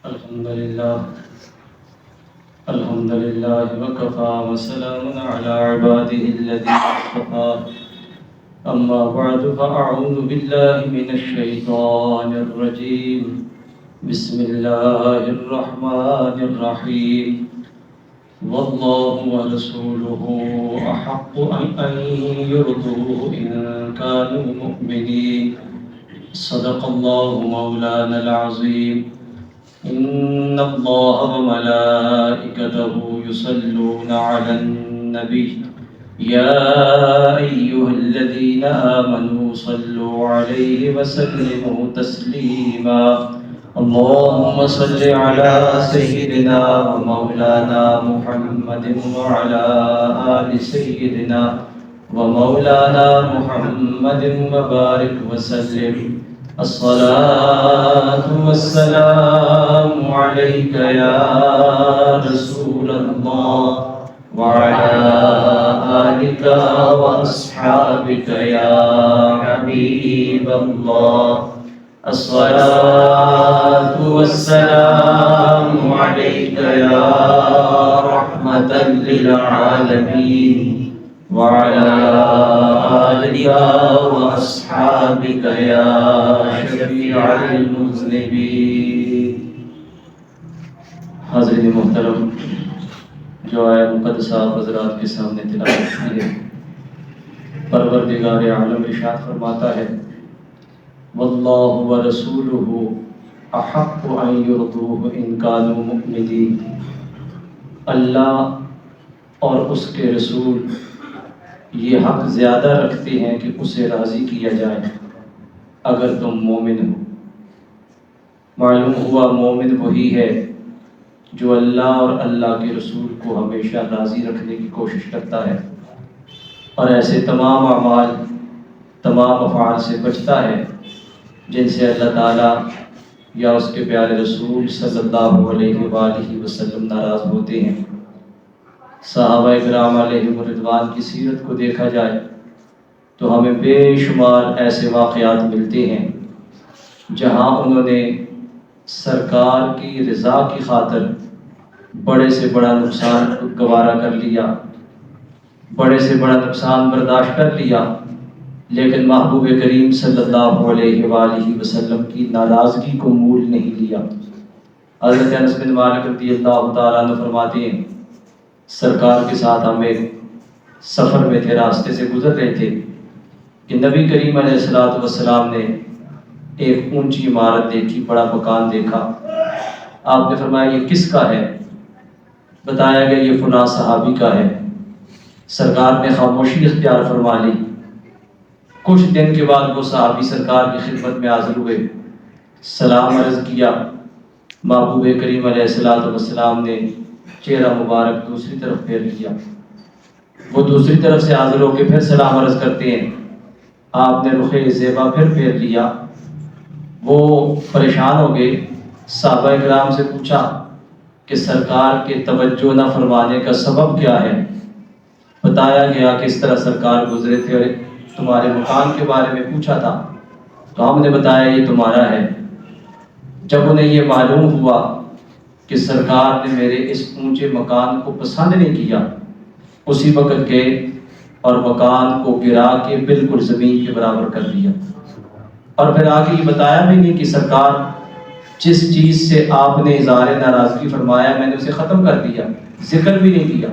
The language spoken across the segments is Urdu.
الحمد لله وكفى وسلام على عباده الذين اصطفى أما بعد فأعوذ بالله من الشيطان الرجيم بسم الله الرحمن الرحيم والله ورسوله أحق أن يرضوه إن كانوا مؤمنين صدق الله مولانا العظيم إن الله وملائكته يصلون على النبي يا أيها الذين آمنوا صلوا عليه وسلموا تسليما اللهم صل على سيدنا ومولانا محمد وعلى آل سيدنا ومولانا محمد وبارك وسلم الصلاة والسلام عليك يا رسول الله وعلى آلك وأصحابك يا حبيب الله الصلاة والسلام عليك يا رحمة للعالمين وعلى آلك وأصحابك يا شفيع المذنبين. حاضرین محترم، جو آیت مقدسہ آپ حضرات کے سامنے تلاوت کی ہے، پروردگار عالم ارشاد فرماتا ہے واللہ ورسولہ احق ان یرضوہ ان کانوا مؤمنین. اللہ اور اس کے رسول یہ حق زیادہ رکھتے ہیں کہ اسے راضی کیا جائے اگر تم مومن ہو. معلوم ہوا مومن وہی ہے جو اللہ اور اللہ کے رسول کو ہمیشہ راضی رکھنے کی کوشش کرتا ہے اور ایسے تمام اعمال تمام افعال سے بچتا ہے جن سے اللہ تعالیٰ یا اس کے پیارے رسول صلی اللہ علیہ وآلہ وسلم ناراض ہوتے ہیں. صحابہ اکرام علیہم رضوان کی سیرت کو دیکھا جائے تو ہمیں بے شمار ایسے واقعات ملتے ہیں جہاں انہوں نے سرکار کی رضا کی خاطر بڑے سے بڑا نقصان گوارا کر لیا، بڑے سے بڑا نقصان برداشت کر لیا، لیکن محبوب کریم صلی اللہ علیہ وآلہ وسلم کی ناراضگی کو مول نہیں لیا. حضرت انس بن مالک رضی اللہ تعالیٰ عنہ فرماتے ہیں سرکار کے ساتھ ہم ایک سفر میں تھے، راستے سے گزر رہے تھے کہ نبی کریم علیہ السلام نے ایک اونچی عمارت دیکھی، بڑا مکان دیکھا. آپ نے فرمایا یہ کس کا ہے؟ بتایا گیا یہ فلاں صحابی کا ہے. سرکار نے خاموشی اختیار فرما لی. کچھ دن کے بعد وہ صحابی سرکار کی خدمت میں حاضر ہوئے، سلام عرض کیا. محبوب کریم علیہ السلام نے چہرہ مبارک دوسری طرف پھیر لیا. وہ دوسری طرف سے حاضر ہو کے پھر سلام عرض کرتے ہیں. آپ نے رخ زیبا پھر پھیر لیا. وہ پریشان ہو گئے. صحابہ اکرام سے پوچھا کہ سرکار کے توجہ نہ فرمانے کا سبب کیا ہے؟ بتایا گیا کہ اس طرح سرکار گزرے تھے اور تمہارے مکان کے بارے میں پوچھا تھا تو ہم نے بتایا یہ تمہارا ہے. جب انہیں یہ معلوم ہوا کہ سرکار نے میرے اس اونچے مکان کو پسند نہیں کیا، اسی وقت گئے اور مکان کو گرا کے بالکل زمین کے برابر کر دیا. اور پھر آگے یہ بتایا بھی نہیں کہ سرکار جس چیز سے آپ نے اظہار ناراضگی فرمایا میں نے اسے ختم کر دیا، ذکر بھی نہیں کیا.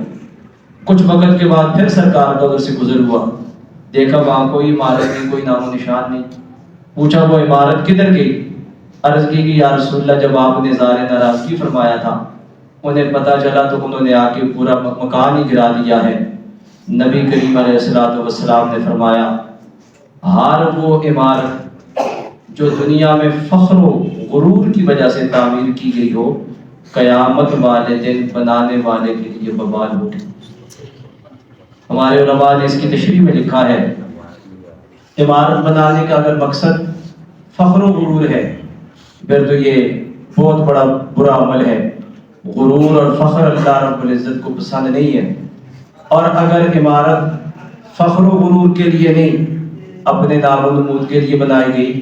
کچھ وقت کے بعد پھر سرکار کا ادھر سے گزر ہوا، دیکھا وہاں کوئی عمارت نہیں، کوئی نام و نشان نہیں. پوچھا وہ عمارت کدھر گئی؟ عرض کی کہ یا رسول اللہ جب آپ نے اظہار ناراضگی فرمایا تھا انہیں پتہ چلا تو انہوں نے آ کے پورا مکان ہی گرا دیا ہے. نبی کریم علیہ السلام نے فرمایا ہر وہ عمارت جو دنیا میں فخر و غرور کی وجہ سے تعمیر کی گئی ہو قیامت والے دن بنانے والے کے لیے وبال ہوگی. ہمارے علماء نے اس کی تشریح میں لکھا ہے عمارت بنانے کا اگر مقصد فخر و غرور ہے پھر تو یہ بہت بڑا برا عمل ہے. غرور اور فخر اللہ رب العزت کو پسند نہیں ہے. اور اگر عمارت فخر و غرور کے لیے نہیں اپنے نام و نمود کے لیے بنائی گئی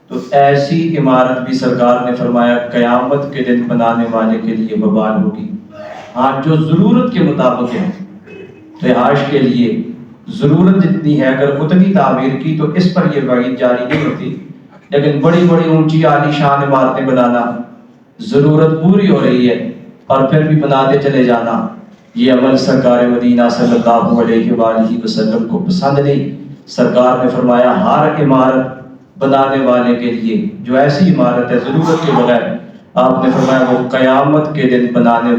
تو تو ایسی عمارت بھی سرکار نے فرمایا قیامت کے دن بنانے والے کے لیے وبال ہوگی۔ ہاں جو ضرورت کے مطابق ہے، رہائش کے لیے ضرورت جتنی ہے اگر اتنی تعمیر کی تو اس پر یہ وعید جاری نہیں ہوتی، لیکن بڑی بڑی اونچی عالی شان عمارتیں بنانا، ضرورت پوری ہو رہی ہے اور پھر بھی بناتے چلے جانا، یہ عمل سرکار مدینہ صلی اللہ علیہ وآلہ وسلم کو پسند نہیں۔ سرکار نے فرمایا ہر عمارت بنانے والے کے لیے، جو ایسی عمارت ہے ضرورت کے بغیر، آپ نے فرمایا وہ قیامت کے دن بنانے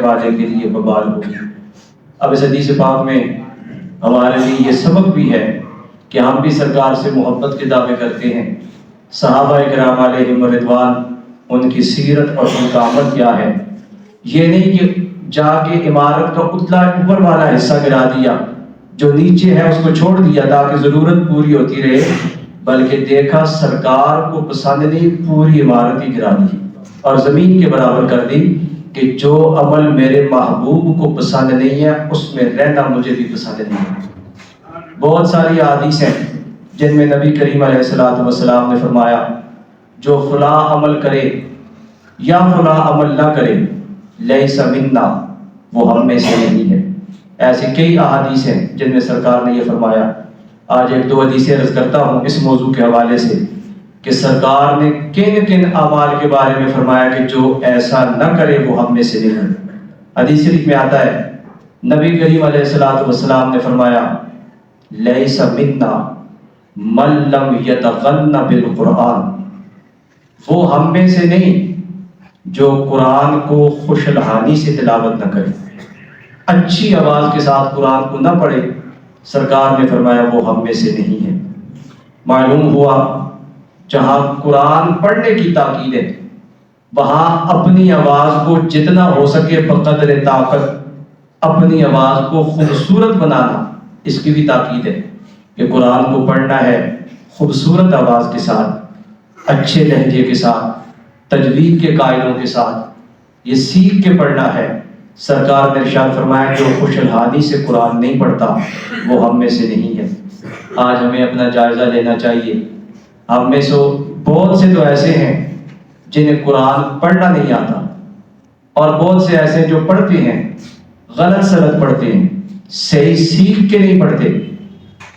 والے کے لیے وبال ہوگی۔ اب اس حدیث پاک میں ہمارے لیے یہ سبق بھی ہے کہ ہم بھی سرکار سے محبت کے دعوے کرتے ہیں۔ صحابہ کرام علیہم رضوان، ان کی سیرت اور ان کا عمل کیا ہے؟ یہ نہیں کہ جا کے عمارت کا اتلا اوپر والا حصہ گرا دیا، جو نیچے ہے اس کو چھوڑ دیا تاکہ ضرورت پوری ہوتی رہے، بلکہ دیکھا سرکار کو پسند نہیں، پوری عمارت ہی گرا دی اور زمین کے برابر کر دی کہ جو عمل میرے محبوب کو پسند نہیں ہے اس میں رہنا مجھے بھی پسند نہیں ہے۔ بہت ساری احادیث ہیں جن میں نبی کریم علیہ الصلوۃ والسلام نے فرمایا جو فلاں عمل کرے یا فلاں عمل نہ کرے لیس منا، وہ ہم میں سے نہیں ہے۔ ایسی کئی احادیث ہیں جن میں سرکار نے یہ فرمایا۔ آج ایک دو حدیثیں عرض کرتا ہوں اس موضوع کے حوالے سے کہ سرکار نے کن کن اعمال کے بارے میں فرمایا کہ جو ایسا نہ کرے وہ ہم میں سے نہیں ہے۔ حدیث شریف میں آتا ہے نبی کریم علیہ الصلوۃ والسلام نے فرمایا لیس منا من لم یتغن بالقرآن، وہ ہم میں سے نہیں جو قرآن کو خوش الحانی سے تلاوت نہ کرے، اچھی آواز کے ساتھ قرآن کو نہ پڑھے، سرکار نے فرمایا وہ ہم میں سے نہیں ہے۔ معلوم ہوا جہاں قرآن پڑھنے کی تاکید ہے وہاں اپنی آواز کو جتنا ہو سکے بقدر طاقت اپنی آواز کو خوبصورت بنانا، اس کی بھی تاکید ہے کہ قرآن کو پڑھنا ہے خوبصورت آواز کے ساتھ، اچھے لہجے کے ساتھ، تجوید کے قاعدوں کے ساتھ، یہ سیکھ کے پڑھنا ہے۔ سرکار نے ارشاد فرمایا جو خوش الحانی سے قرآن نہیں پڑھتا وہ ہم میں سے نہیں ہے۔ آج ہمیں اپنا جائزہ لینا چاہیے۔ ہم میں سے بہت سے تو ایسے ہیں جنہیں قرآن پڑھنا نہیں آتا، اور بہت سے ایسے جو پڑھتے ہیں غلط سلط پڑھتے ہیں، صحیح سیکھ کے نہیں پڑھتے۔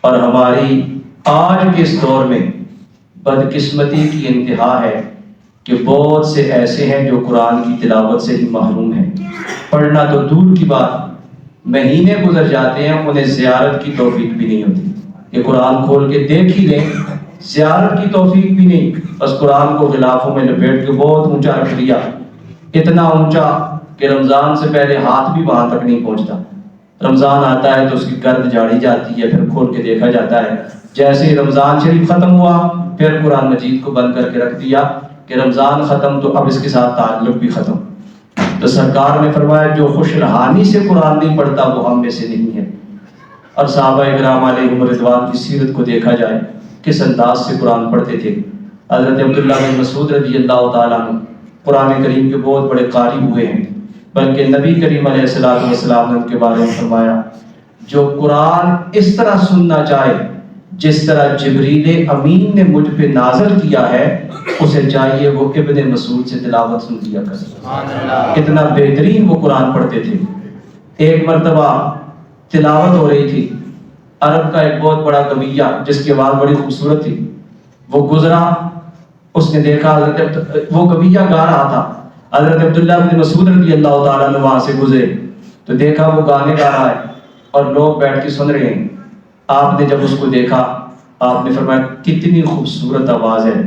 اور ہماری آج کے اس دور میں بدقسمتی کی انتہا ہے کہ بہت سے ایسے ہیں جو قرآن کی تلاوت سے ہی محروم ہیں۔ پڑھنا تو دور کی بات، مہینے گزر جاتے ہیں انہیں زیارت کی توفیق بھی نہیں ہوتی کہ قرآن کھول کے دیکھ ہی لیں، زیارت کی توفیق بھی نہیں، بس قرآن کو غلافوں میں لپیٹ کے بہت اونچا رکھ دیا، اتنا اونچا کہ رمضان سے پہلے ہاتھ بھی وہاں تک نہیں پہنچتا۔ رمضان آتا ہے تو اس کی گرد جاڑی جاتی ہے، پھر کھول کے دیکھا جاتا ہے، جیسے ہی رمضان شریف ختم ہوا پھر قرآن مجید کو بند کر کے رکھ دیا کہ رمضان ختم تو اب اس کے ساتھ تعلق بھی ختم۔ تو سرکار نے فرمایا جو خوش رحانی سے قرآن نہیں پڑھتا وہ ہم میں سے نہیں ہے۔ اور صحابہ کرام علیہم رضوان کی سیرت کو دیکھا جائے کس انداز سے قرآن پڑھتے تھے۔ حضرت عبداللہ بن مسعود رضی اللہ تعالیٰ عنہ قرآن کریم کے بہت بڑے قاری ہوئے ہیں، بلکہ نبی کریم علیہ الصلوۃ والسلام نے ان کے بارے میں فرمایا جو قرآن اس طرح سننا چاہے جس طرح جبریل امین نے مجھ پہ نازل کیا ہے، اسے چاہیے وہ ابن مسعود سے تلاوت سن لیا کرے۔ اتنا بہترین وہ قرآن پڑھتے تھے۔ ایک مرتبہ تلاوت ہو رہی تھی، عرب کا ایک بہت بڑا گویہ جس کی آواز بڑی خوبصورت تھی وہ گزرا، اس نے دیکھا وہ گویہ گا رہا تھا، حضرت عبداللہ بن مسعود رضی اللہ تعالیٰ عنہ وہاں سے گزرے تو دیکھا وہ گانے گا رہا ہے اور لوگ بیٹھ کے سن رہے ہیں۔ آپ نے جب اس کو دیکھا آپ نے فرمایا کتنی خوبصورت آواز ہے،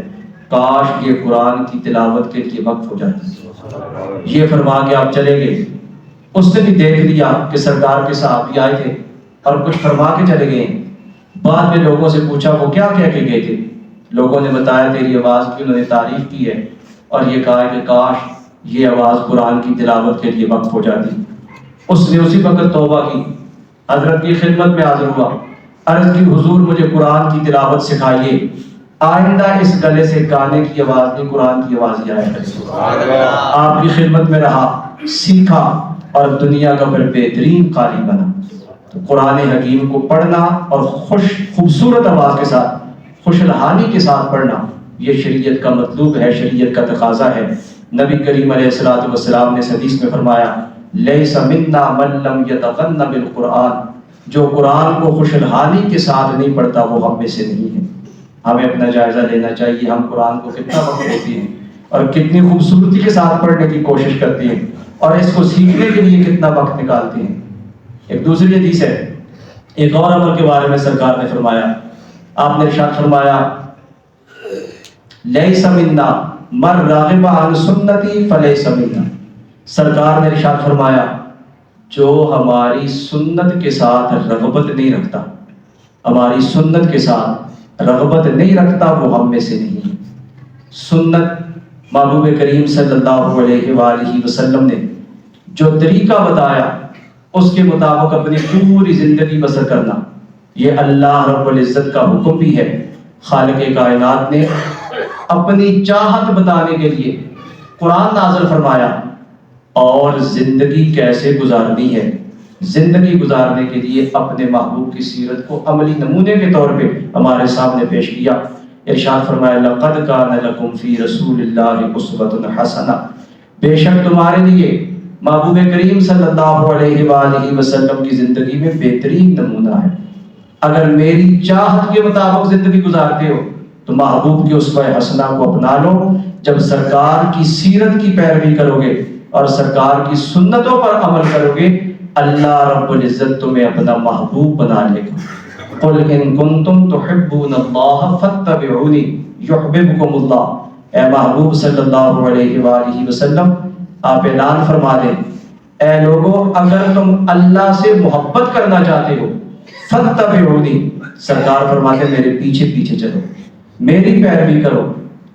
کاش یہ قرآن کی تلاوت کے لیے وقف ہو جاتی۔ یہ فرما کے آپ چلے گئے۔ اس نے بھی دیکھ لیا کہ سرکار کے صحابی آئے تھے اور کچھ فرما کے چلے گئے۔ بعد میں لوگوں سے پوچھا وہ کیا کہہ کے گئے تھے؟ لوگوں نے بتایا تیری آواز کی انہوں نے تعریف کی ہے اور یہ کہا کہ کاش یہ آواز قرآن کی تلاوت کے لیے وقف ہو جاتی۔ اس نے اسی وقت توبہ کی، حضرت کی خدمت میں حاضر ہوا، عرض کی حضور مجھے قرآن کی تلاوت سکھائیے، آئندہ اس گلے سے گانے کی آواز نہیں قرآن کی آواز ہی آیا کرے۔ آپ کی خدمت میں رہا، سیکھا اور دنیا کا پھر بہترین قاری بنا۔ تو قرآن حکیم کو پڑھنا اور خوبصورت آواز کے ساتھ خوش الحانی کے ساتھ پڑھنا یہ شریعت کا مطلوب ہے، شریعت کا تقاضا ہے۔ نبی کریم علیہ الصلوۃ والسلام نے حدیث میں فرمایا لیس منا من لم یتغن بالقرآن، جو قرآن کو خوش الحالی کے ساتھ نہیں پڑھتا وہ ہم میں سے نہیں ہے۔ ہمیں اپنا جائزہ لینا چاہیے، ہم قرآن کو کتنا وقت دیتے ہیں اور کتنی خوبصورتی کے ساتھ پڑھنے کی کوشش کرتے ہیں، اور اس کو سیکھنے کے لیے کتنا وقت نکالتے ہیں۔ ایک دوسری حدیث ہے، ایک اور عمل کے بارے میں سرکار نے فرمایا، آپ نے ارشاد فرمایا لیس منا من راغب عن سنتی فلیس منا، سرکار نے ارشاد فرمایا جو ہماری سنت کے ساتھ رغبت نہیں رکھتا، ہماری سنت کے ساتھ رغبت نہیں رکھتا وہ ہم میں سے نہیں ہے۔ سنت محبوب کریم صلی اللہ علیہ وآلہ وسلم نے جو طریقہ بتایا اس کے مطابق اپنی پوری زندگی بسر کرنا، یہ اللہ رب العزت کا حکم بھی ہے۔ خالق کائنات نے اپنی چاہت بتانے کے لیے قرآن نازل فرمایا، اور زندگی کیسے گزارنی ہے، زندگی گزارنے کے لیے اپنے محبوب کی سیرت کو عملی نمونے کے طور پہ ہمارے سامنے پیش کیا۔ ارشاد فرمایا لقد کان لکم فی رسول اللہ اسوۃ حسنہ، بے شک تمہارے لیے محبوب کریم صلی اللہ علیہ وآلہ وسلم کی زندگی میں بہترین نمونہ ہے۔ اگر میری چاہت کے مطابق زندگی گزارتے ہو تو محبوب کی اسوہ حسنہ کو اپنا لو۔ جب سرکار کی سیرت کی پیروی کرو گے اور سرکار کی سنتوں پر عمل کرو گے، اللہ رب العزت تمہیں اپنا محبوب بنا لے گا۔ قل ان کنتم تحبون اللہ فاتبعونی یحببکم اللہ، اے محبوب صلی اللہ علیہ وآلہ وسلم آپ اعلان فرما دیں، اے لوگوں اگر تم اللہ سے محبت کرنا چاہتے ہو فاتبعونی، سرکار فرماتے میرے پیچھے پیچھے چلو، میری پیروی کرو۔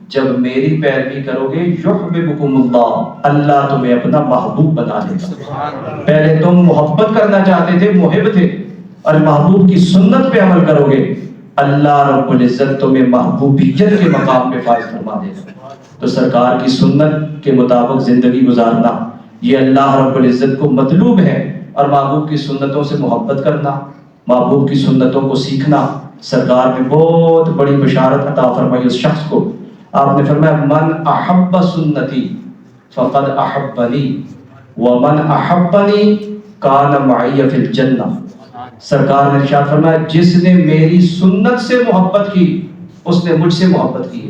جب میری پیروی کرو گے یحببکم اللہ، اللہ تمہیں اپنا محبوب بنا لے گا۔ پہلے تم محبت کرنا چاہتے تھے، محب تھے، اور محبوب کی سنت پہ عمل کرو گے، اللہ رب العزت تمہیں محبوبیت کے مقام پہ فائز فرما دے گا۔ تو سرکار کی سنت کے مطابق زندگی گزارنا یہ اللہ رب العزت کو مطلوب ہے، اور محبوب کی سنتوں سے محبت کرنا، محبوب کی سنتوں کو سیکھنا۔ سرکار نے بہت بڑی بشارت عطا فرمائی اس شخص کو، آپ نے فرمایا من احب سنتی فقد احبنی ومن احبنی کان معی فی الجنہ، سرکار نے ارشاد فرمایا جس نے میری سنت سے محبت کی اس نے مجھ سے محبت کی،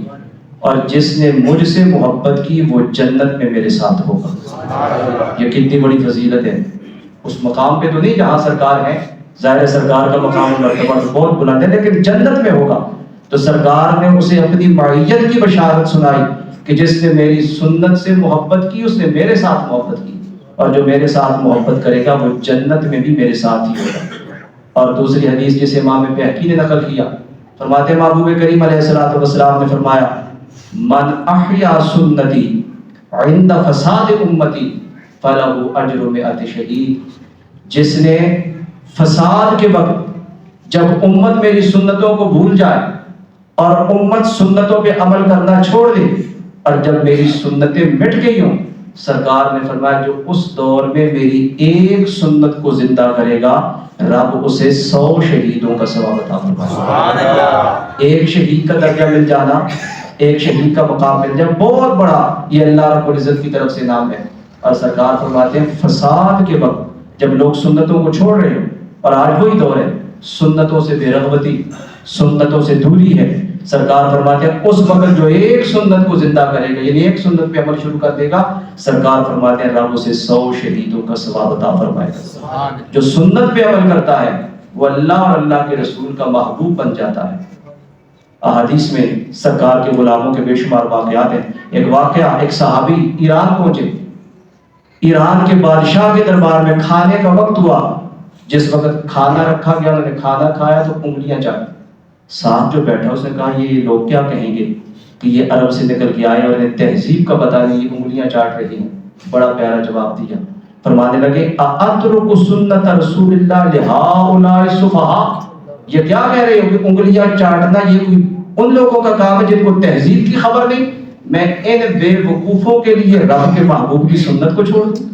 اور جس نے مجھ سے محبت کی وہ جنت میں میرے ساتھ ہوگا۔ یہ کتنی بڑی فضیلت ہے، اس مقام پہ تو نہیں جہاں سرکار ہے، ظاہر سرکار کا مقام مرتبہ بہت بلند ہے، لیکن جنت میں ہوگا۔ تو سرکار نے اسے اپنی معیت کی بشارت سنائی کہ جس نے میری سنت سے محبت کی اس نے میرے ساتھ محبت کی، اور جو میرے ساتھ محبت کرے گا وہ جنت میں بھی میرے ساتھ ہی ہوگا۔ اور دوسری حدیث جسے امام بہقی نے نقل کیا، فرماتے ہیں محبوب کریم علیہ الصلوۃ والسلام نے فرمایا من احیا سنتی عند فساد امتی فلہ اجر مئۃ شہید، جس نے فساد کے وقت جب امت میری سنتوں کو بھول جائے اور امت سنتوں پہ عمل کرنا چھوڑ دے، اور جب میری سنتیں مٹ گئی ہوں، سرکار نے فرمایا جو اس دور میں میری ایک سنت کو زندہ کرے گا رب اسے 100 شہیدوں کا ثواب عطا فرمائے۔ ایک شہید کا درجہ مل جانا، ایک شہید کا مقام مل جانا بہت بڑا یہ اللہ رب العزت کی طرف سے انعام ہے۔ اور سرکار فرماتے ہیں فساد کے وقت جب لوگ سنتوں کو چھوڑ رہے ہیں، اور آج وہی دور ہے سنتوں سے بے رغبتی، سنتوں سے دوری ہے، سرکار فرماتے ہیں اس وقت جو ایک سنت کو زندہ کرے گا، یعنی ایک سنت پہ عمل شروع کر دے گا، سرکار فرماتے ہیں رب اسے 100 شہیدوں کا ثواب عطا فرمائے گا۔ جو سنت پہ عمل کرتا ہے وہ اللہ اور اللہ کے رسول کا محبوب بن جاتا ہے۔ احادیث میں سرکار کے غلاموں کے بے شمار واقعات ہیں۔ ایک واقعہ، ایک صحابی ایران پہنچے، ایران کے بادشاہ کے دربار میں کھانے کا وقت ہوا، جس وقت کھانا رکھا گیا انہوں نے کھانا کھایا تو انگلیاں چاٹی۔ ساتھ جو بیٹھا اس نے کہا یہ لوگ کیا کہیں گے کہ یہ عرب سے نکل کے آئے اور انہیں تہذیب کا پتہ نہیں، یہ انگلیاں چاٹ رہی ہیں۔ بڑا پیارا جواب دیا، فرمانے لگے اَأَتْرُكُ سُنَّةَ رسول اللہ لِهَٰؤُلَاءِ السُّفَهَاء، یہ کیا کہہ رہے ہو کہ انگلیاں چاٹنا یہ کوئی ان لوگوں کا کام ہے جن کو تہذیب کی خبر نہیں، میں ان بے وقوفوں کے لیے رب کے محبوب کی سنت کو چھوڑ دوں؟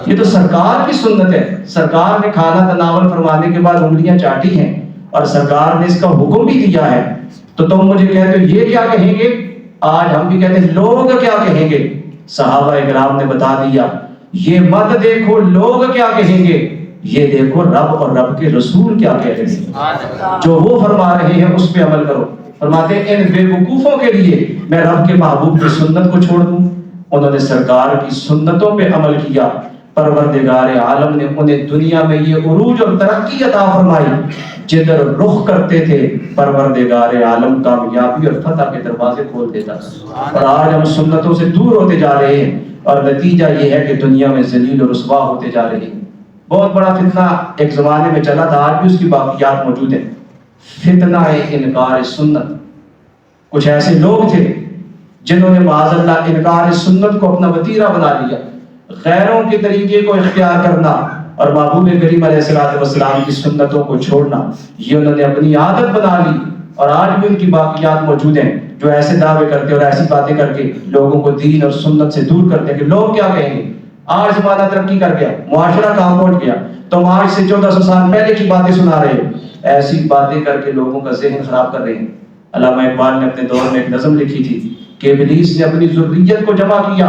یہ تو سرکار کی سنت ہے، سرکار نے کھانا تناول فرمانے کے بعد انگلیاں چاٹی ہیں، اور سرکار نے اس کا حکم بھی دیا ہے، تو تم مجھے کہتے ہو یہ کیا کہیں گے آج ہم بھی کہتے ہیں لوگ کیا کہیں گے. صحابہ اکرام نے بتا دیا یہ مت دیکھو لوگ کیا کہیں گے، یہ دیکھو رب اور رب کے رسول کیا کہہ رہے ہیں. جو وہ فرما رہے ہیں اس پہ عمل کرو. فرماتے ہیں ان بے وقوفوں کے لیے میں رب کے محبوب کی سنت کو چھوڑ دوں؟ انہوں نے سرکار کی سنتوں پہ عمل کیا. پروردگار عالم نے انہیں دنیا میں یہ عروج اور ترقی عطا فرمائی. جدھر رخ کرتے تھے پروردگار عالم کامیابی اور فتح کے دروازے کھول دیتا. اور آج ہم سنتوں سے دور ہوتے جا رہے ہیں اور نتیجہ یہ ہے کہ دنیا میں ذلیل اور رسوا ہوتے جا رہے ہیں. بہت بڑا فتنہ ایک زمانے میں چلا تھا، آج بھی اس کی باقیات موجود ہیں. فتنہ انکار سنت. کچھ ایسے لوگ تھے جنہوں نے معاذ اللہ انکار سنت کو اپنا وتیرہ بنا لیا. غیروں کے طریقے کو اختیار کرنا اور محبوب کریم علیہ السلام کی سنتوں کو چھوڑنا، یہ انہوں نے اپنی عادت بنا لی. اور آج بھی ان کی باقیات موجود ہیں جو ایسے دعوے کرتے اور ایسی باتیں کر کے لوگوں کو دین اور سنت سے دور کرتے ہیں کہ لوگ کیا کہیں گے. آج زمانہ ترقی کر گیا، معاشرہ کہاں پہنچ گیا، تم آج سے 1400 سال پہلے کی باتیں سنا رہے ہو. ایسی باتیں کر کے لوگوں کا ذہن خراب کر رہے ہیں. علامہ اقبال نے اپنے دور میں ایک نظم لکھی تھی کہ ابلیس نے اپنی ذریت کو جمع کیا،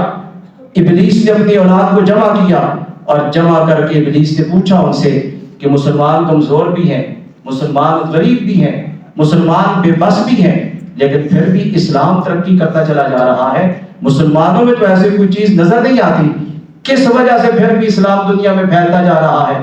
ابلیس نے اپنی اولاد کو جمع کیا، اور جمع کر کے ابلیس نے پوچھا ان سے کہ مسلمان کمزور بھی ہیں، مسلمان غریب بھی ہیں، مسلمان بے بس بھی ہیں، لیکن پھر بھی اسلام ترقی کرتا چلا جا رہا ہے. مسلمانوں میں تو ایسے کوئی چیز نظر نہیں آتی، کس وجہ سے پھر بھی اسلام دنیا میں پھیلتا جا رہا ہے؟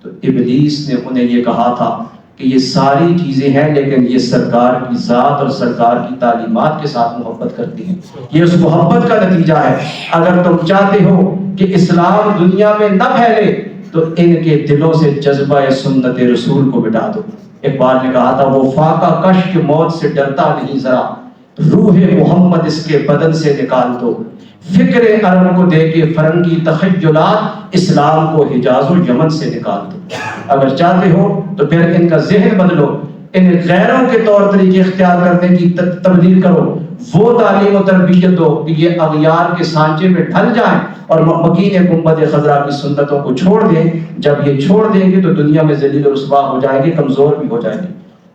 تو ابلیس نے انہیں یہ کہا تھا کہ یہ ساری چیزیں ہیں لیکن یہ سرکار کی ذات اور سرکار کی تعلیمات کے ساتھ محبت کرتی ہیں. یہ اس محبت کا نتیجہ ہے. اگر تم چاہتے ہو کہ اسلام دنیا میں نہ پھیلے تو ان کے دلوں سے جذبہ سنت رسول کو مٹا دو. اقبال نے کہا تھا وہ فاقہ کش کے موت سے ڈرتا نہیں ذرا، روح محمد اس کے بدن سے نکال دو. فکر عرب کو دے کے فرنگی تخیلات، اسلام کو حجاز و یمن سے نکال دو. اگر چاہتے ہو تو پھر ان کا ذہن بدلو، ان غیروں کے طور طریقے اختیار کرنے کی تبدیل کرو، وہ تعلیم و تربیت دو کہ یہ اغیار کے سانچے میں ڈھل جائیں اور مکین گنبد خضرا کی سنتوں کو چھوڑ دیں. جب یہ چھوڑ دیں گے تو دنیا میں ذلیل و رسوا ہو جائیں گے، کمزور بھی ہو جائیں گے.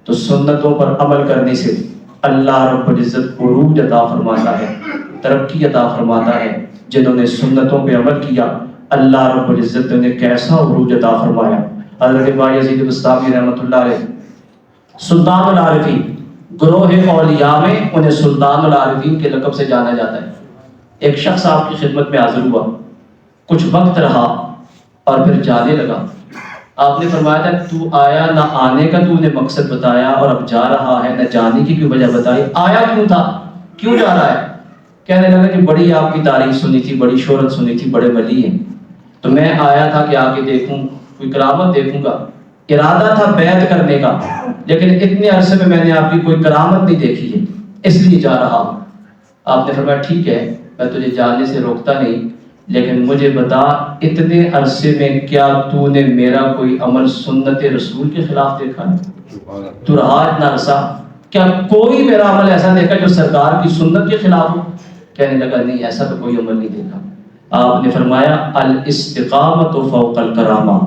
تو سنتوں پر عمل کرنے سے اللہ رب العزت عروج عطا فرماتا ہے، ترقی عطا فرماتا ہے. جنہوں نے سنتوں پہ عمل کیا اللہ رب العزت نے کیسا عروج عطا فرمایا. حضرت بایزید بستامی رحمۃ اللہ علیہ سلطان العارفین، گروہ اولیاء میں انہیں سلطان العارفین کے لقب سے جانا جاتا ہے. ایک شخص آپ کی خدمت میں حاضر ہوا، کچھ وقت رہا اور پھر جانے لگا. آپ نے فرمایا تھا تو آیا، نہ آنے کا تو نے مقصد بتایا اور اب جا رہا ہے، نہ جانے کی کوئی وجہ بتائی. آیا کیوں تھا، کیوں جا رہا ہے؟ کہنے لگا کہ بڑی آپ کی تعریف سنی تھی، بڑی شہرت سنی تھی، بڑے ولی ہیں، تو میں آیا تھا کہ آگے دیکھوں، کوئی کرامت دیکھوں گا. ارادہ تھا بیعت کرنے کا، لیکن اتنے عرصے میں نے آپ کی کوئی کرامت نہیں دیکھی ہے، اس لیے جا رہا ہوں. آپ نے فرمایا ٹھیک ہے، میں تجھے جانے سے روکتا نہیں، لیکن مجھے بتا اتنے عرصے میں کیا تو نے میرا کوئی عمل سنت رسول کے خلاف دیکھا ہے؟ تو رہا اتنا عرصہ، کیا کوئی میرا عمل ایسا دیکھا جو سرکار کی سنت کے خلاف ہو؟ کہنے لگا نہیں، ایسا تو کوئی عمل نہیں دیکھا. آپ نے فرمایا الاستقامت فوق الکرامہ،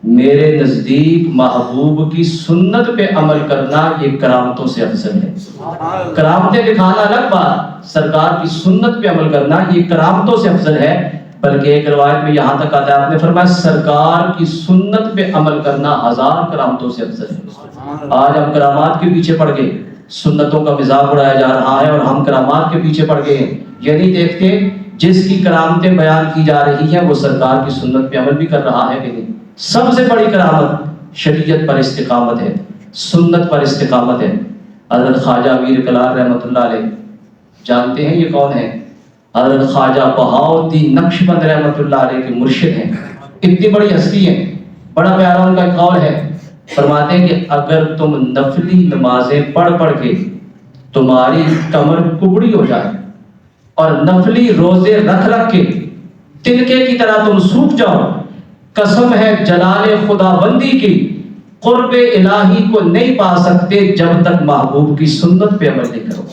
میرے نزدیک محبوب کی سنت پہ عمل کرنا یہ کرامتوں سے افضل ہے. کرامتیں دکھانا الگ بات، سرکار کی سنت پہ عمل کرنا یہ کرامتوں سے افضل ہے. بلکہ ایک روایت میں یہاں تک آتا ہے، آپ نے فرمایا سرکار کی سنت پہ عمل کرنا 1000 کرامتوں سے افضل ہے. آج ہم کرامات کے پیچھے پڑ گئے، سنتوں کا مذاق اڑایا جا رہا ہے اور ہم کرامات کے پیچھے پڑ گئے ہیں. یہ نہیں دیکھتے جس کی کرامتیں بیان کی جا رہی ہیں وہ سرکار کی سنت پہ عمل بھی کر رہا ہے کہ نہیں. سب سے بڑی کرامت شریعت پر استقامت ہے، سنت پر استقامت ہے. حضرت خواجہ امیر کلار رحمۃ اللہ علیہ، جانتے ہیں یہ کون ہے؟ حضرت خواجہ بہاؤالدین نقشبند رحمۃ اللہ علیہ کے مرشد ہیں. اتنی بڑی ہستی ہیں، بڑا پیارا ان کا ایک قول ہے. فرماتے ہیں کہ اگر تم نفلی نمازیں پڑھ کے تمہاری کمر کبڑی ہو جائے اور نفلی روزے رکھ کے تنکے کی طرح تم سوکھ جاؤ، قسم ہے جلال خدا بندی کی، قرب الہی کو نہیں پا سکتے جب تک محبوب کی سنت پہ عمل نہیں کرو.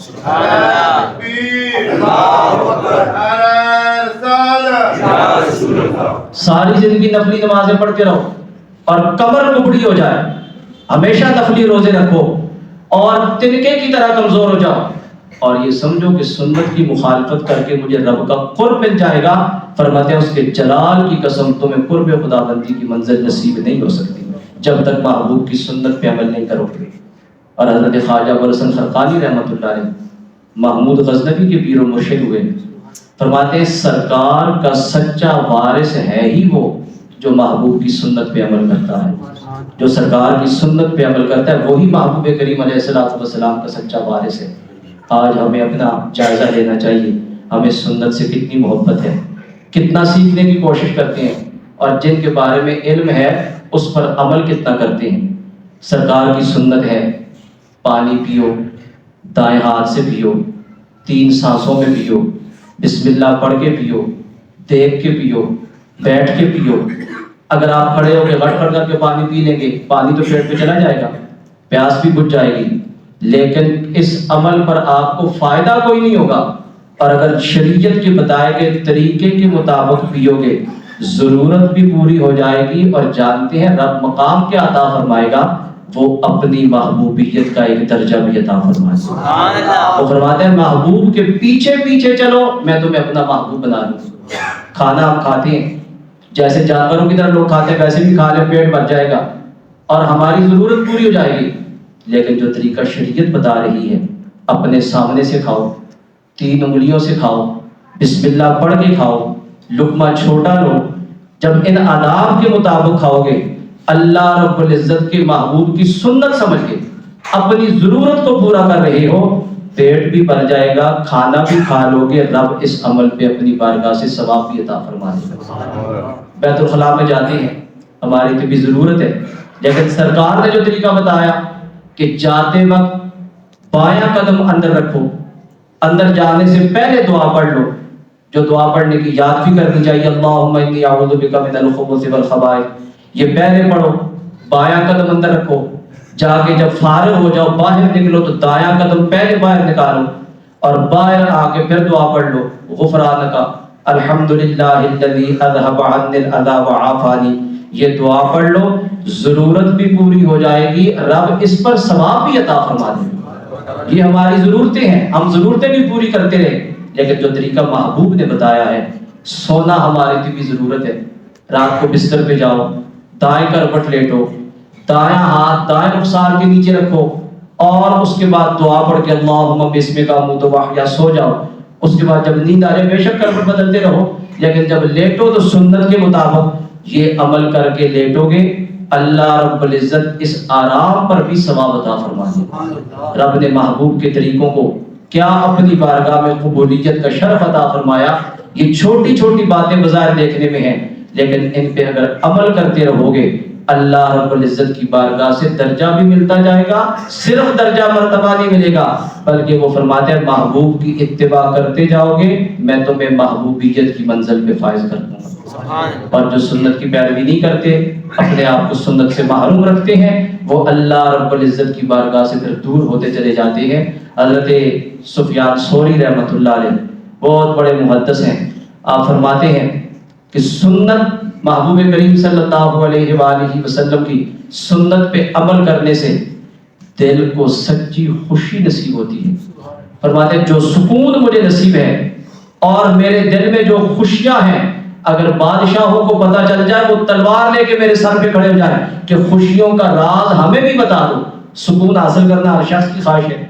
ساری زندگی نفلی نمازیں پڑھتے رہو اور کمر کبڑی ہو جائے، ہمیشہ نفلی روزے رکھو اور تنکے کی طرح کمزور ہو جاؤ، اور یہ سمجھو کہ سنت کی مخالفت کر کے مجھے رب کا قرب مل جائے گا، فرماتے ہیں اس کے جلال کی قسم تمہیں قرب خدا بندی کی منزل نصیب نہیں ہو سکتی جب تک محبوب کی سنت پہ عمل نہیں کرو گے۔ اور حضرت خواجہ ابوالحسن خرقانی رحمۃ اللہ علیہ محمود غزنوی کے پیر و مرشد ہوئے، فرماتے ہیں سرکار کا سچا وارث ہے ہی وہ جو محبوب کی سنت پہ عمل کرتا ہے۔ جو سرکار کی سنت پہ عمل کرتا ہے وہی محبوب کریم علیہ السلام کا سچا وارث ہے۔ آج ہمیں اپنا جائزہ لینا چاہیے، ہمیں سنت سے کتنی محبت ہے، کتنا سیکھنے کی کوشش کرتے ہیں، اور جن کے بارے میں علم ہے اس پر عمل کتنا کرتے ہیں۔ سرکار کی سنت ہے پانی پیو، دائیں ہاتھ سے پیو، 3 سانسوں میں پیو، بسم اللہ پڑھ کے پیو، دیکھ کے پیو، بیٹھ کے پیو۔ اگر آپ کھڑے ہو کے غٹ کر کے پانی پی لیں گے، پانی تو پیٹ پہ چلا جائے گا، پیاس بھی بجھ جائے گی، لیکن اس عمل پر آپ کو فائدہ کوئی نہیں ہوگا۔ اور اگر شریعت کے بتائے گئے طریقے کے مطابق پیو گے ضرورت بھی پوری ہو جائے گی، اور جانتے ہیں رب مقام کیا عطا فرمائے گا، وہ اپنی محبوبیت کا ایک درجہ بھی عطا فرمائے گا۔ وہ فرماتے ہیں محبوب کے پیچھے پیچھے چلو میں تمہیں اپنا محبوب بنا لوں۔ کھانا آپ کھاتے ہیں جیسے جانوروں کی طرح لوگ کھاتے ہیں ویسے بھی کھا لیں، پیٹ بھر جائے گا اور ہماری ضرورت پوری ہو جائے گی، لیکن جو طریقہ شریعت بتا رہی ہے اپنے سامنے سے کھاؤ، 3 انگلیوں سے کھاؤ، بسم اللہ پڑھ کے کھاؤ، لقمہ چھوٹا لو۔ جب ان آداب کے مطابق کھاؤ گے، اللہ رب العزت کے محبوب کی سنت سمجھ کے اپنی ضرورت کو پورا کر رہے ہو، پیٹ بھی بھر جائے گا، کھانا بھی کھا لو گے، رب اس عمل پہ اپنی بارگاہ سے ثواب بھی عطا فرما دے گا۔ بیت الخلاء میں جاتے ہیں، ہماری تو بھی ضرورت ہے، لیکن سرکار نے جو طریقہ بتایا کہ جاتے وقت بایاں قدم اندر رکھو، اندر جانے سے پہلے دعا پڑھ لو، جو دعا پڑھنے کی یاد بھی کرنی چاہیے، اللہم انی اعوذ بک من الخبث والخبائث، یہ پہلے پڑھو، بایاں قدم اندر رکھو، جا کے جب فارغ ہو جاؤ باہر نکلو تو دایاں قدم پہلے باہر نکالو، اور باہر آ کے پھر دعا پڑھ لو، غفرانک الحمدللہ الذی اذھب عنی الاذی وعافانی، یہ دعا پڑھ لو، ضرورت بھی پوری ہو جائے گی، رب اس پر ثواب بھی عطا فرما دے گا۔ یہ ہماری ضرورتیں ہیں، ہم ضرورتیں بھی پوری کرتے رہے، لیکن جو طریقہ محبوب نے بتایا ہے، سونا ہماری تو بھی ضرورت ہے، رات کو بستر پہ جاؤ، دائیں کروٹ لیٹو، دائیں ہاتھ دائیں رخسار کے نیچے رکھو، اور اس کے بعد دعا پڑھ کے اللہم بسمک اموت واحیا سو جاؤ۔ اس کے بعد جب نیند آ جائے بے شک کروٹ بدلتے رہو، لیکن جب لیٹو تو سنت کے مطابق یہ عمل کر کے لیٹو گے، اللہ رب العزت اس آرام پر بھی ثواب عطا فرما دے گا۔ رب نے محبوب کے طریقوں کو کیا اپنی بارگاہ میں قبولیت کا شرف عطا فرمایا۔ یہ چھوٹی چھوٹی باتیں بظاہر دیکھنے میں ہیں، لیکن ان پہ اگر عمل کرتے رہو گے اللہ رب العزت کی بارگاہ سے درجہ بھی ملتا جائے گا، صرف درجہ مرتبہ نہیں ملے گا، بلکہ وہ فرماتے ہیں محبوب کی اتباع کرتے جاؤ گے میں تمہیں محبوبیت کی منزل پہ فائز کر دوں گا۔ اور جو سنت کی پیروی نہیں کرتے، اپنے آپ کو سنت سے محروم رکھتے ہیں، وہ اللہ رب العزت کی بارگاہ سے پھر دور ہوتے چلے جاتے ہیں۔ حضرت سفیان ثوری رحمۃ اللہ علیہ بہت بڑے محدث ہیں، آپ فرماتے ہیں کہ سنت محبوب کریم صلی اللہ علیہ وآلہ وسلم کی سنت پہ عمل کرنے سے دل کو سچی خوشی نصیب ہوتی ہے۔ فرماتے ہیں جو سکون مجھے نصیب ہے اور میرے دل میں جو خوشیاں ہیں، اگر بادشاہوں کو پتہ چل جائے وہ تلوار لے کے میرے سر پہ کھڑے ہو جائیں کہ خوشیوں کا راز ہمیں بھی بتا دو۔ سکون حاصل کرنا ہر شخص کی خواہش ہے،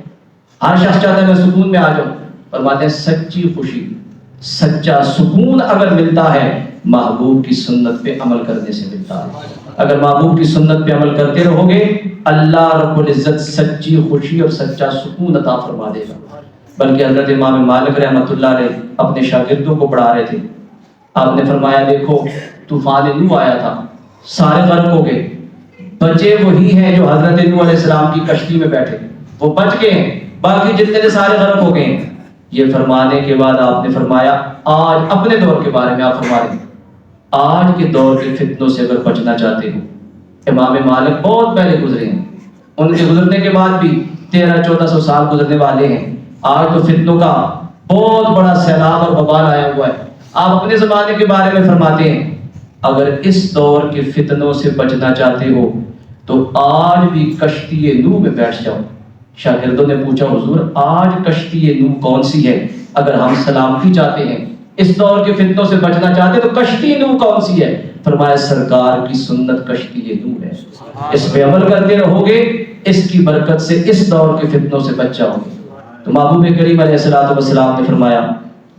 ہر شخص چاہتا ہے میں سکون میں آ جاؤں۔ فرماتے ہیں سچی خوشی، سچا سکون اگر ملتا ہے محبوب کی سنت پہ عمل کرنے سے ملتا ہے۔ اگر محبوب کی سنت پہ عمل کرتے رہو گے اللہ رب العزت سچی خوشی اور سچا سکون عطا فرما دے گا۔ بلکہ حضرت امام مالک رحمۃ اللہ علیہ اپنے شاگردوں کو پڑھا رہے تھے، آپ نے فرمایا دیکھو طوفان نوح آیا تھا، سارے غرق ہو گئے، بچے وہی ہیں جو حضرت نوح علیہ السلام کی کشتی میں بیٹھے، وہ بچ گئے ہیں، باقی جتنے تھے سارے غرق ہو گئے ہیں۔ یہ فرمانے کے بعد آپ نے فرمایا آج اپنے دور کے بارے میں آپ فرما رہے ہیں، آج کے دور کے فتنوں سے اگر بچنا چاہتے ہو، امام مالک بہت پہلے گزرے ہیں، ان کے گزرنے کے بعد بھی 1300-1400 سال گزرنے والے ہیں، آج تو فتنوں کا بہت بڑا سیلاب اور وبال آیا ہوا ہے۔ آپ اپنے زمانے کے بارے میں فرماتے ہیں اگر اس دور کے فتنوں سے بچنا چاہتے ہو تو آج بھی کشتی نوح میں بیٹھ جاؤ، شاگردوں نے پوچھا حضور آج کشتی نوح کون سی ہے؟ اگر ہم سلامتی چاہتے ہیں، اس دور کے فتنوں سے بچنا چاہتے ہیں تو کشتی نوح کون سی ہے؟ فرمایا سرکار کی سنت کشتی نوح ہے، اس پہ عمل کرتے رہو گے، اس کی برکت سے اس دور کے فتنوں سے بچ جاؤ گے۔ تو محبوب کریم علیہ الصلوۃ والسلام نے فرمایا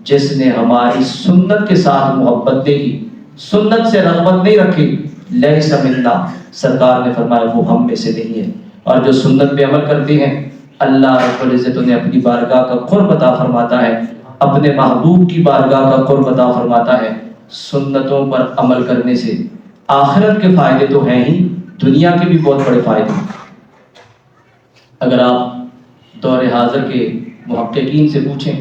جس نے ہماری سنت کے ساتھ محبت نہیں کی، سنت سے رغبت نہیں رکھی، لیس منا، سرکار نے فرمایا وہ ہم میں سے نہیں ہے۔ اور جو سنت پہ عمل کرتے ہیں اللہ رب العزت انہیں اپنی بارگاہ کا قرب عطا فرماتا ہے، اپنے محبوب کی بارگاہ کا قرب عطا فرماتا ہے۔ سنتوں پر عمل کرنے سے آخرت کے فائدے تو ہیں ہی، دنیا کے بھی بہت بڑے فائدے ہیں۔ اگر آپ دور حاضر کے محققین سے پوچھیں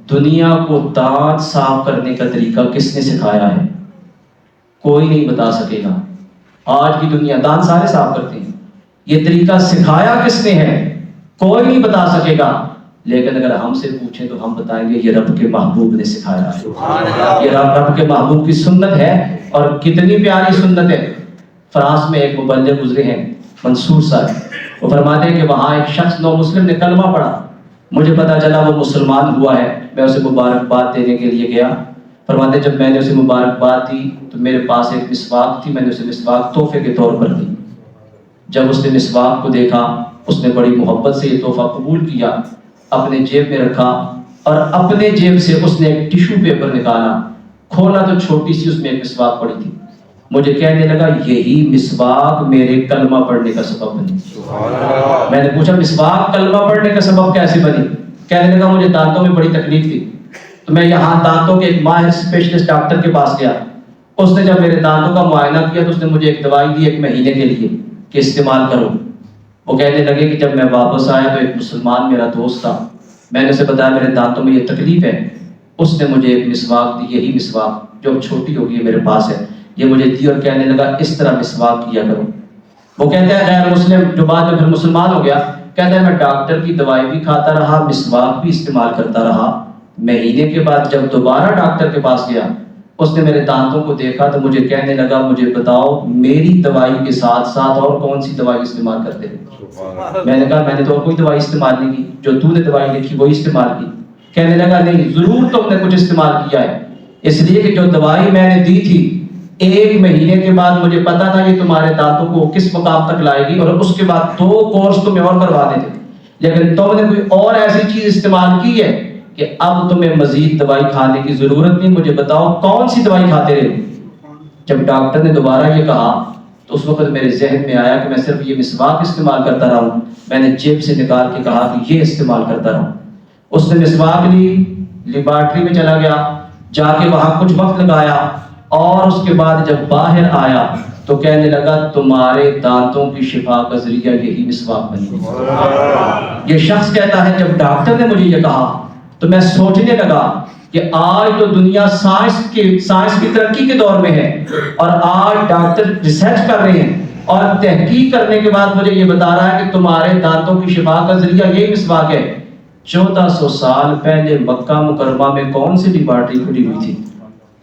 دنیا کو دانت صاف کرنے کا طریقہ کس نے سکھایا ہے، کوئی نہیں بتا سکے گا۔ آج کی دنیا دانت سارے صاف کرتے ہیں، یہ طریقہ سکھایا کس نے ہے کوئی نہیں بتا سکے گا۔ لیکن اگر ہم سے پوچھیں تو ہم بتائیں گے یہ رب کے محبوب نے سکھایا ہے، یہ رب کے محبوب کی سنت ہے، اور کتنی پیاری سنت ہے۔ فرانس میں ایک مبلغ گزرے ہیں منصور صاحب، وہ فرماتے ہیں کہ وہاں ایک شخص نو مسلم نے کلمہ پڑھا، مجھے پتا چلا وہ مسلمان ہوا ہے، میں اسے مبارکباد دینے کے لیے گیا۔ فرماتے جب میں نے اسے مبارکباد دی تو میرے پاس ایک مسواک تھی، میں نے اسے مسواک تحفے کے طور پر دی۔ جب اس نے مسواک کو دیکھا اس نے بڑی محبت سے یہ تحفہ قبول کیا، اپنے جیب میں رکھا، اور اپنے جیب سے اس نے ایک ٹیشو پیپر نکالا، کھولا تو چھوٹی سی اس میں ایک مسواک پڑی تھی۔ مجھے کہنے لگا یہی مسواک میرے کلمہ پڑھنے کا سبب بنی۔ میں نے پوچھا مسواک کلمہ پڑھنے کا سبب کیسے بنی؟ کہنے لگا مجھے دانتوں میں بڑی تکلیف تھی، تو میں یہاں دانتوں کے ایک ماہر اسپیشلسٹ ڈاکٹر کے پاس گیا، اس نے جب میرے دانتوں کا معائنہ کیا تو اس نے مجھے ایک دوائی دی 1 مہینے کے لیے کہ استعمال کرو۔ وہ کہنے لگے کہ جب میں واپس آیا تو ایک مسلمان میرا دوست تھا، میں نے اسے بتایا میرے دانتوں میں یہ تکلیف ہے، اس نے مجھے ایک مسواک دی، یہی مسواک جو اب چھوٹی ہوگی ہے میرے پاس ہے، یہ مجھے دی، اور کہنے لگا اس طرح مسواک کیا کرو۔ وہ کہتا ہے غیر مسلم جو بعد میں پھر مسلمان ہو گیا، کہتا ہے میں ڈاکٹر کی دوائی بھی کھاتا رہا، مسواک بھی استعمال کرتا رہا، مہینے کے بعد جب دوبارہ ڈاکٹر کے پاس گیا اس نے میرے دانتوں کو دیکھا تو مجھے کہنے لگا مجھے بتاؤ میری دوائی کے ساتھ ساتھ اور کون سی دوائی استعمال کرتے ہیں؟ میں نے کہا میں نے تو اور کوئی دوائی استعمال نہیں کی، جو تو نے دوائی لکھی وہی استعمال کی۔ کہنے لگا نہیں ضرور تم نے کچھ استعمال کیا ہے، اس لیے کہ جو دوائی میں نے دی تھی 1 مہینے کے بعد مجھے پتا تھا کہ تمہارے دانتوں کو کس مقام تک لائے گی، اور اس کے بعد 2 کورس تمہیں اور کروانے تھے، لیکن تم نے کوئی اور ایسی چیز استعمال کی ہے کہ اب تمہیں مزید دوائی کھانے کی ضرورت نہیں، مجھے بتاؤ کون سی دوائی کھاتے رہے؟ جب ڈاکٹر نے دوبارہ یہ کہا تو اس وقت میرے ذہن میں آیا کہ میں صرف یہ مسواک استعمال کرتا رہا ہوں، میں نے جیب سے نکال کے کہا کہ یہ استعمال کرتا رہا۔ اس نے مسواک لی، لیبارٹری میں چلا گیا، جا کے وہاں کچھ وقت لگایا، اور اس کے بعد جب باہر آیا تو کہنے لگا تمہارے دانتوں کی شفا کا ذریعہ یہی مسواک بنی۔ یہ شخص کہتا ہے جب ڈاکٹر نے مجھے یہ کہا تو میں سوچنے لگا کہ آج تو دنیا سائنس کی ترقی کے دور میں ہے، اور آج ڈاکٹر ریسرچ کر رہے ہیں اور تحقیق کرنے کے بعد مجھے یہ بتا رہا ہے کہ تمہارے دانتوں کی شفا کا ذریعہ یہی مسواک ہے۔ 1400 سال پہلے مکہ مکرمہ میں کون سی لیبارٹری کھلی ہوئی تھی،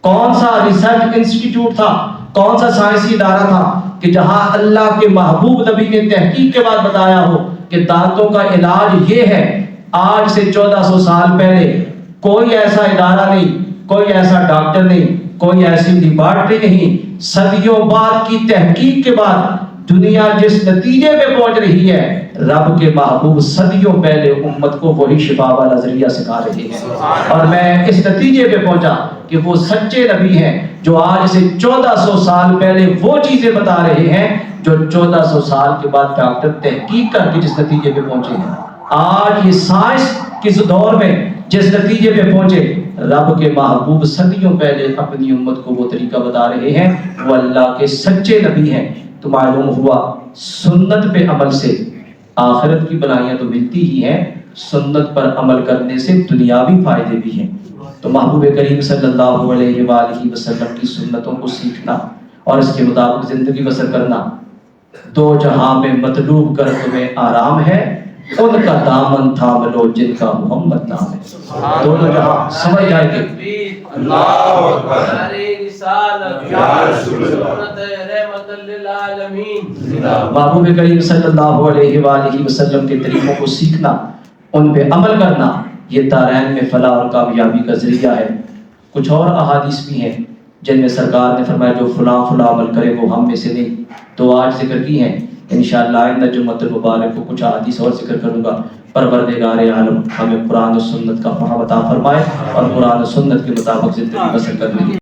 کون سا ریسرچ انسٹیٹیوٹ تھا، کون سا سائنسی ادارہ تھا کہ جہاں اللہ کے محبوب نبی نے تحقیق کے بعد بتایا ہو کہ دانتوں کا علاج یہ ہے؟ آج سے 1400 سال پہلے کوئی ایسا ادارہ نہیں، کوئی ایسا ڈاکٹر نہیں، کوئی ایسی لیبارٹری نہیں، صدیوں بعد کی تحقیق کے بعد دنیا جس نتیجے پہ پہنچ رہی ہے، رب کے محبوب صدیوں پہلے امت کو وہی شفا والا ذریعہ سکھا رہے ہیں، اور میں اس نتیجے پہ پہنچا کہ وہ سچے نبی ہیں جو آج سے 1400 سال پہلے وہ چیزیں بتا رہے ہیں جو 1400 سال کے بعد ڈاکٹر تحقیق کر کے جس نتیجے پہ پہنچے ہیں۔ آج یہ سائنس کس دور میں جس نتیجے پہ پہنچے، رب کے محبوب صدیوں پہلے اپنی امت کو وہ طریقہ بتا رہے ہیں، وہ اللہ کے سچے نبی ہیں۔ تو معلوم ہوا سنت پہ عمل سے آخرت کی بھلائیاں تو ملتی ہی ہیں، سنت پر عمل کرنے سے دنیاوی فائدے بھی ہیں۔ تو محبوب کریم صلی اللہ علیہ وآلہ وسلم کی سنتوں کو سیکھنا اور اس کے مطابق زندگی بسر کرنا، 2 جہاں میں مطلوب کر تمہیں آرام ہے، ان کا دامن تھام لو جن کا محمد نام ہے۔ دونوں جہاں سمجھ جائیں گے۔ اللہ اکبر۔ رسالت یا رسول اللہ رحمت للعالمین. محبوب کریم صلی اللہ علیہ وآلہ وسلم کے طریقوں کو سیکھنا، ان پہ عمل کرنا، یہ دارین میں فلاح اور کامیابی کا ذریعہ ہے. کچھ اور احادیث بھی ہیں جن میں سرکار نے فرمایا جو فلاں فلاں عمل کرے وہ ہم میں سے نہیں. تو آج ذکر کی ہیں، انشاءاللہ آئندہ جمعۃ المبارک کو کچھ احادیث اور ذکر کروں گا. پروردگار عالم ہمیں قرآن و سنت کا فہم عطا فرمائے اور قرآن و سنت کے مطابق زندگی بسر کرنے کی